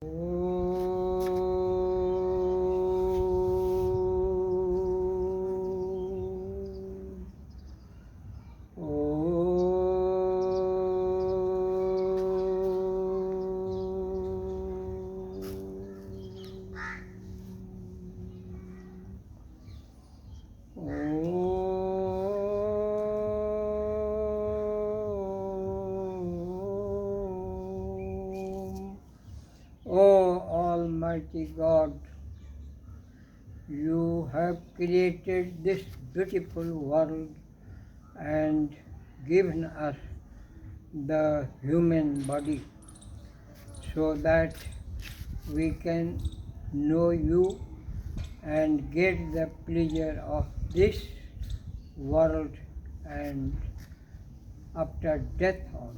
O Almighty God, you have created this beautiful world and given us the human body so that we can know you and get the pleasure of this world and after death also.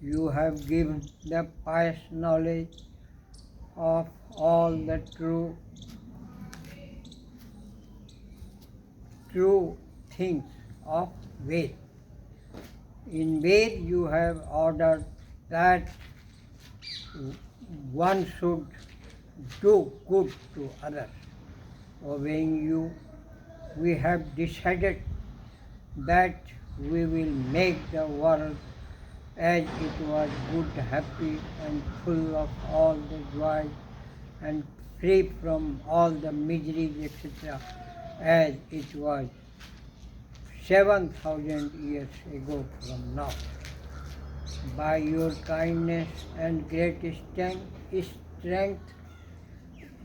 You have given the pious knowledge of all the true things of Ved. In Ved you have ordered that one should do good to others. Obeying you, we have decided that we will make the world as it was good, happy and full of all the joy and free from all the miseries, etc., as it was 7,000 years ago from now. By your kindness and great strength,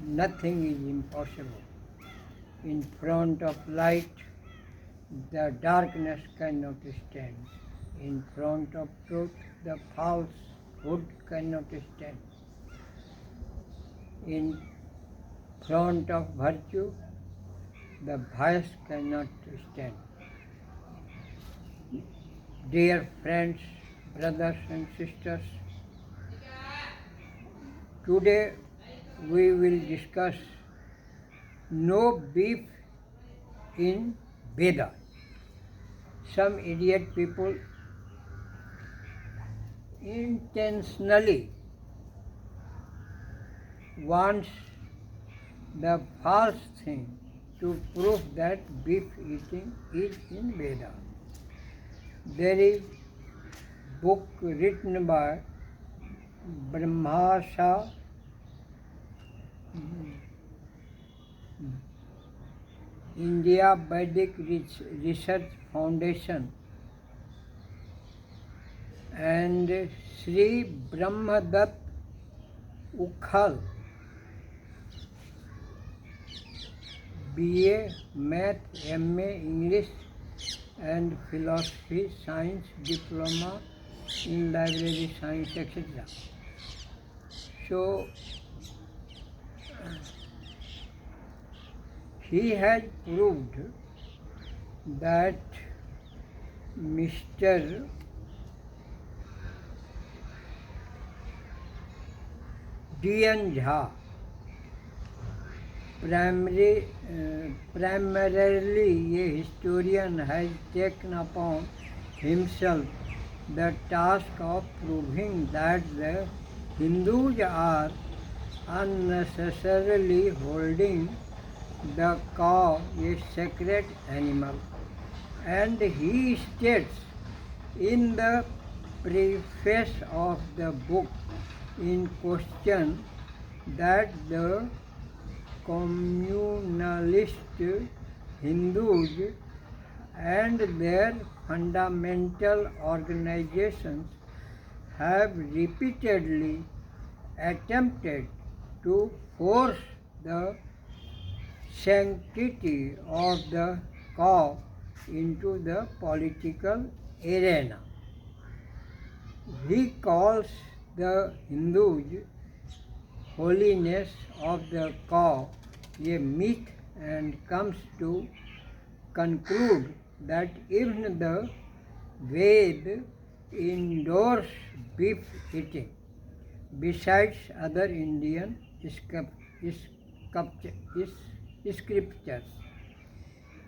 nothing is impossible. In front of light, the darkness cannot stand. In front of truth, the falsehood cannot stand. In front of virtue, the vice cannot stand. Dear friends, brothers and sisters, today we will discuss no beef in Veda. Some idiot people intentionally wants the false thing to prove that beef eating is in Veda. There is book written by Brahmasa India Vedic Research Foundation and Sri Brahmadatta Ukhal, BA Math, MA English and Philosophy Science Diploma in Library Science, etc. So, he has proved that Mr. D.N. Jha, primarily a historian, has taken upon himself the task of proving that the Hindus are unnecessarily holding the cow a sacred animal, and he states in the preface of the book in question that the communalist Hindus and their fundamental organizations have repeatedly attempted to force the sanctity of the cow into the political arena. He calls the Hindus' holiness of the cow a myth and comes to conclude that even the Ved endorse beef eating. Besides other Indian scriptures,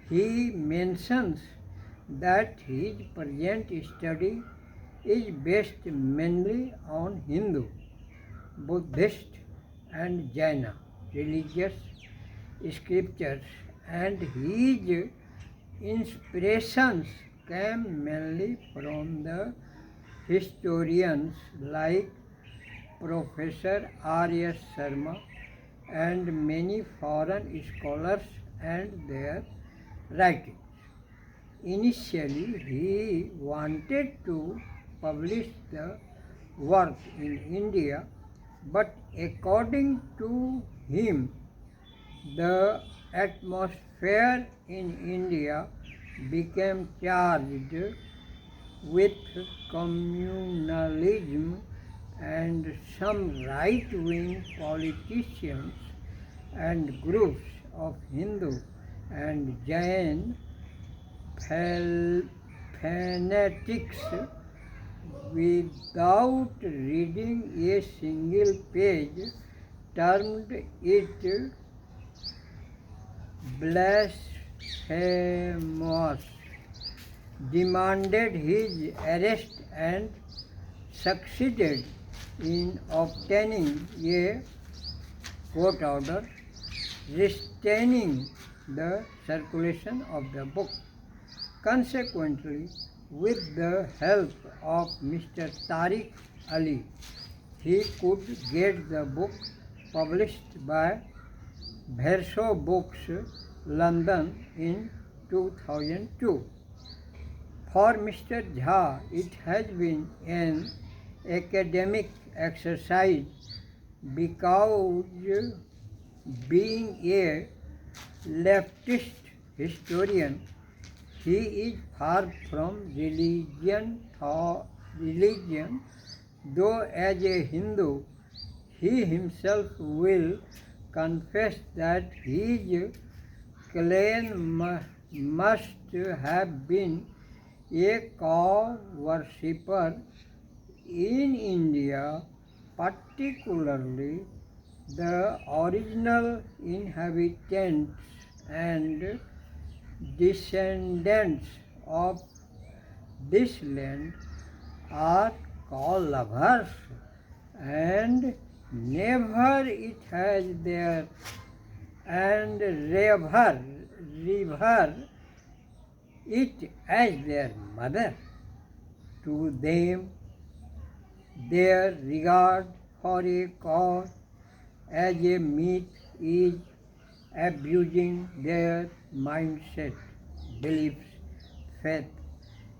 he mentions that his present study is based mainly on Hindu Buddhist and Jaina religious scriptures, and his inspirations came mainly from the historians like Professor R.S. Sharma and many foreign scholars and their writings. Initially, he wanted to publish the work in India, but according to him, the atmosphere in India became charged with communalism, and some right-wing politicians and groups of Hindu and Jain fanatics, without reading a single page, termed it blasphemous, demanded his arrest, and succeeded in obtaining a court order restraining the circulation of the book. Consequently, with the help of Mr. Tariq Ali, he could get the book published by Verso Books, London in 2002. For Mr. Jha, it has been an academic exercise because, being a leftist historian, he is far from religion, though as a Hindu, he himself will confess that his clan must have been a cow worshipper in India, particularly the original inhabitants and descendants of this land are cow lovers, and never it has their and revere it as their mother. To them, their regard for a cow as a meat is abusing their mindset, beliefs, faith,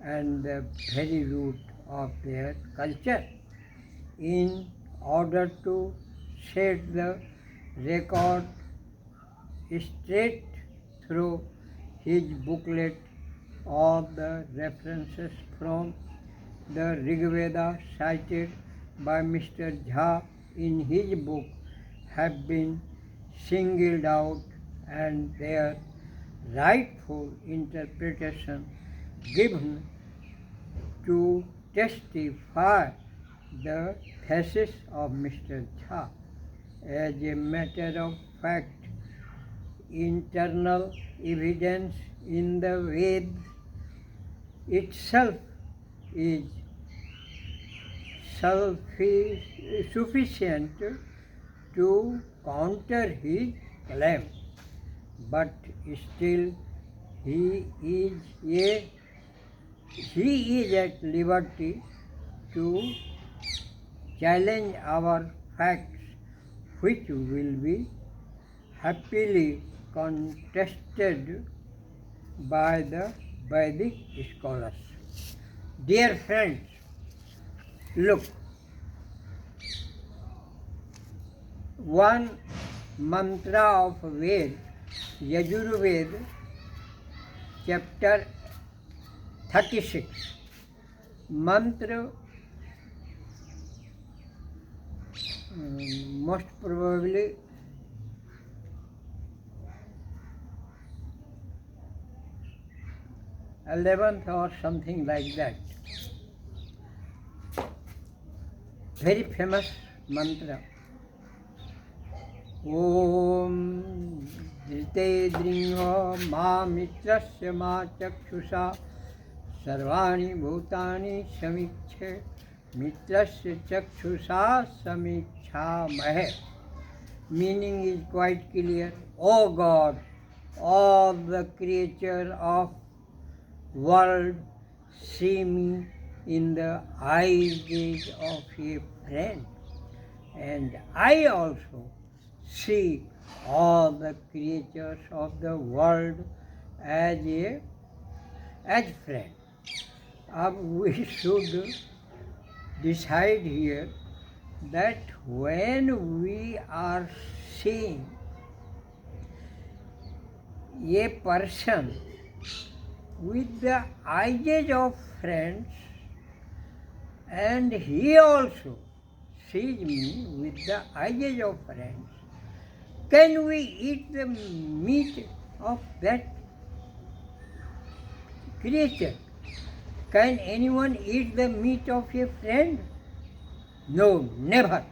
and the very root of their culture. In order to set the record straight through his booklet, of the references from the Rig Veda cited by Mr. Jha in his book have been singled out and their rightful interpretation given to testify the thesis of Mr. Jha. As a matter of fact, internal evidence in the Veds itself is sufficient to counter his claim, but still he is at liberty to challenge our facts, which will be happily contested by the Vedic scholars. Dear friends, look, one mantra of Ved, Yajurveda, chapter 36, mantra most probably eleventh or something like that. Very famous mantra. Om Dhite Dringa Ma Mitrasya Ma Chakshusha Sarvani Bhutani Samikche Mitrasya Chakshusa Samichhamahe. Meaning is quite clear. O God, all the creatures of world see me in the eyes of a friend, and I also see all the creatures of the world as friend. We should decide here that when we are seeing a person with the eyes of friends, and he also sees me with the eyes of friends, can we eat the meat of that creature? Can anyone eat the meat of a friend? No, never.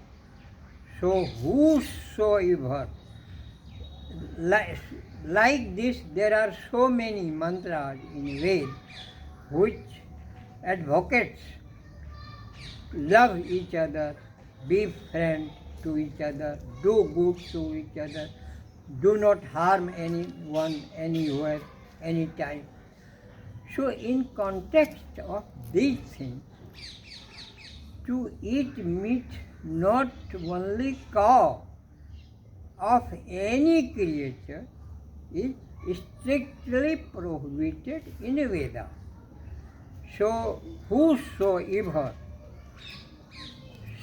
So whosoever, like this, there are so many mantras in Ved which advocates love each other, be friends to each other, do good to each other, do not harm anyone, anywhere, anytime. So in context of these things, to eat meat not only cow of any creature is strictly prohibited in Veda. So whosoever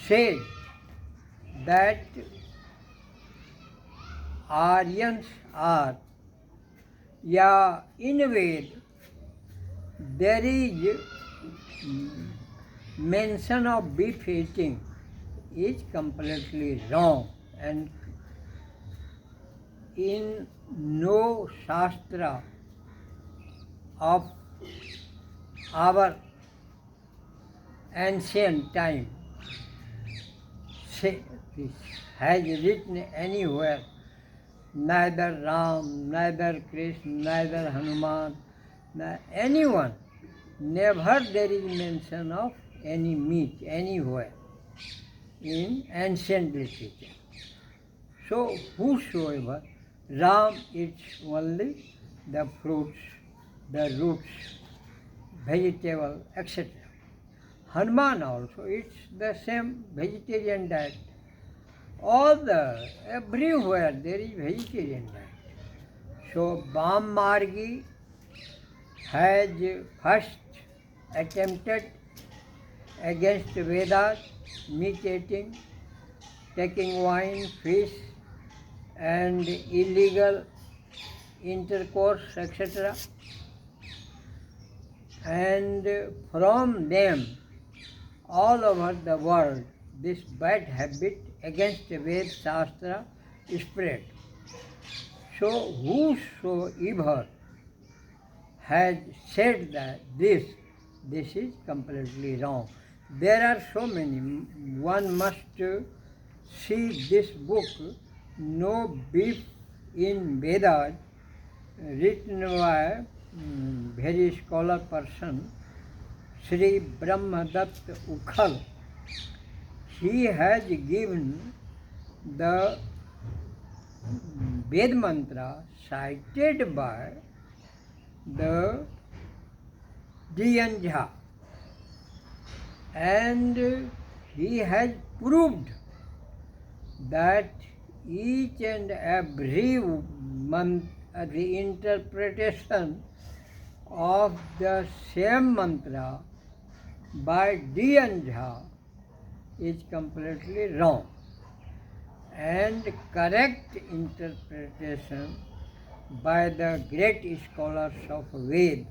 says that Aryans are, in Ved there is mention of beef eating is completely wrong, and in no Shastra of our ancient time has written anywhere, neither Ram, neither Krishna, neither Hanuman, anyone, never there is mention of any meat anywhere in ancient literature. So whosoever, Ram eats only the fruits, the roots, vegetable, etc. Hanuman also eats the same vegetarian diet. Everywhere there is vegetarian diet. So Bam Margi has first attempted against Vedas, meat eating, taking wine, fish, and illegal intercourse, etc. And from them, all over the world, this bad habit against Ved Shastra spread. So whosoever has said that this is completely wrong. There are so many. One must see this book, No Beef in Vedas, written by very scholar person, Sri Brahmadatt Ukhal. He has given the Ved mantra cited by the D.N. Jha, and he has proved that each and every the interpretation of the same mantra by D.N. Jha is completely wrong, and correct interpretation by the great scholars of Ved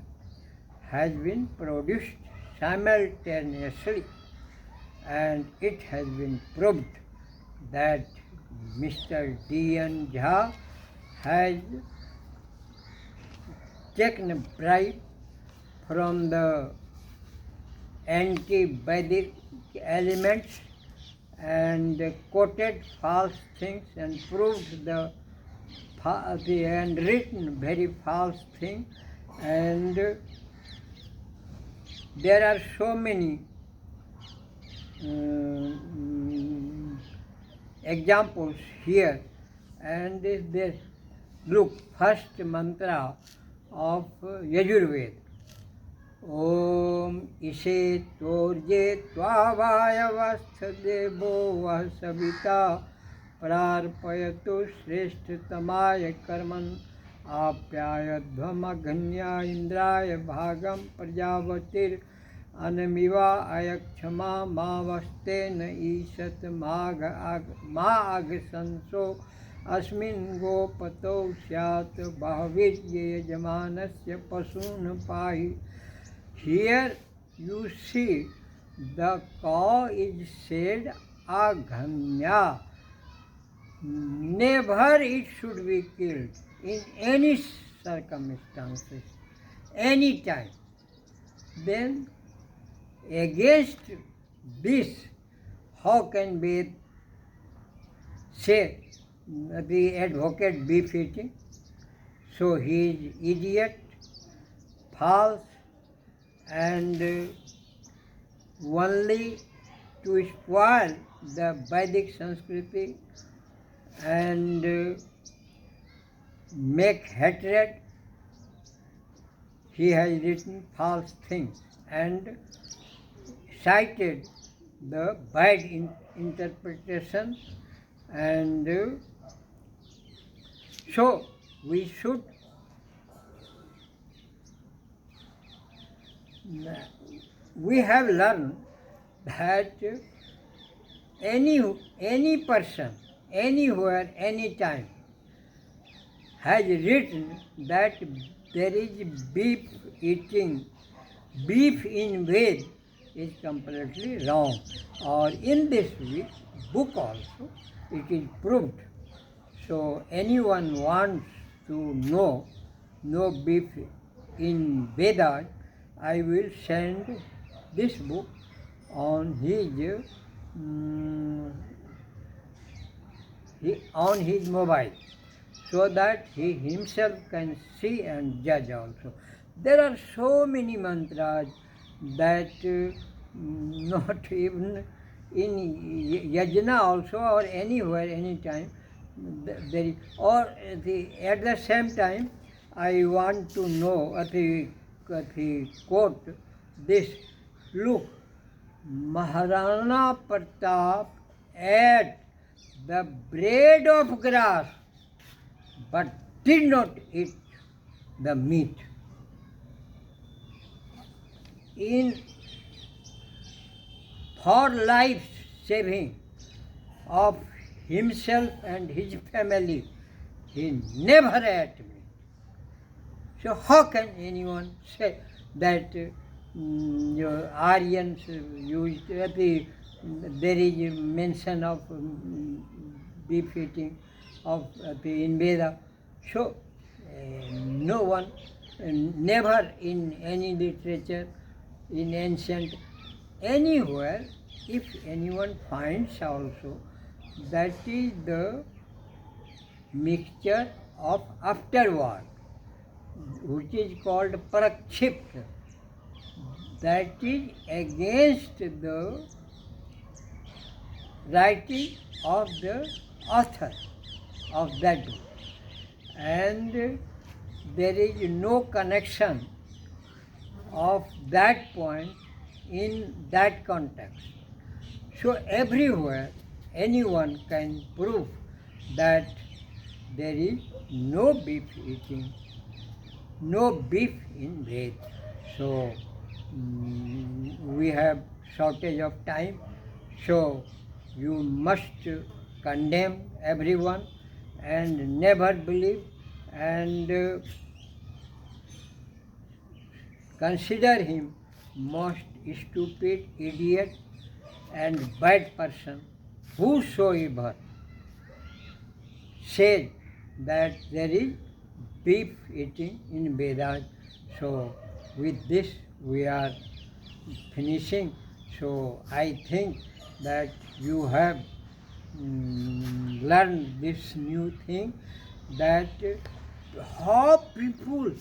has been produced simultaneously, and it has been proved that Mr. D.N. Jha has taken a bribe from the anti-Vedic elements and quoted false things and proved and written very false things, and there are so many examples here, and this look, first mantra of Yajurveda. Om Ishe Torje Tvavayavastha Devo Vasavita Prarpayatu Shreshtatamaya Karman Apyayadvamaganya Indraya Bhagam Prajavatir Anamiva Ayakshama Mavastena Ishat Maagasanso Asmin Gopato Syat Bhavidya Yajamanasya Pasun Pahi. Here you see the cow is said aghamya. Never it should be killed in any circumstances, any time. Then against this, how can we say the advocate be fitting? So he is idiot, false, and only to spoil the Vedic Sanskriti and make hatred, he has written false things and cited the bad interpretation, and so we should we have learned that any person, anywhere, anytime has written that there is beef eating, beef in Ved is completely wrong. Or in this book also it is proved. So anyone wants to know no beef in Vedas, I will send this book on his mobile, so that he himself can see and judge also. There are so many mantras that not even in yajna also or anywhere, anytime, there is, or at the same time, I want to know, quote this, look, Maharana Pratap ate the bread of grass but did not eat the meat. For life saving of himself and his family, he never ate meat. So how can anyone say that Aryans used, there is mention of beef eating of in Veda? So no one, never in any literature, in ancient, anywhere, if anyone finds also, that is the mixture of afterward, which is called prakshipta. That is against the writing of the author of that book. And there is no connection of that point in that context. So everywhere anyone can prove that there is no beef eating, no beef in Ved. So we have shortage of time, so you must condemn everyone and never believe, and consider him most stupid, idiot and bad person whosoever said that there is beef eating in Vedas. So with this we are finishing. So I think that you have learned this new thing, that how people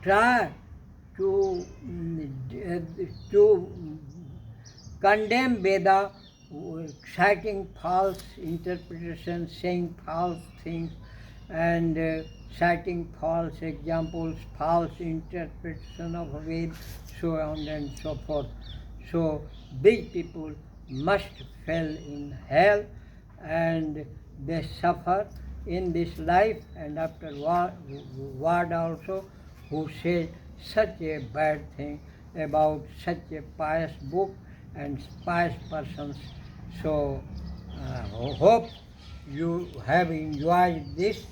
try to, to condemn Veda, citing false interpretations, saying false things, and citing false examples, false interpretation of Veda, so on and so forth. So these people must fail in hell, and they suffer in this life and afterward also, who say such a bad thing about such a pious book and pious persons. So hope you have enjoyed this.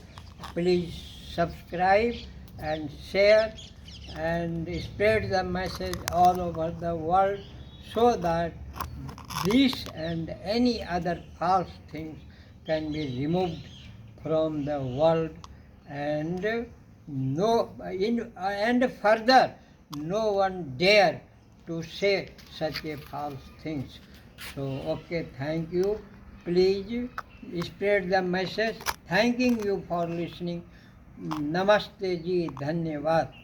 Please subscribe and share and spread the message all over the world, so that this and any other false things can be removed from the world, and and further no one dare to say such a false things. So okay, thank you. Please spread the message. Thanking you for listening. Namaste ji, धन्यवाद.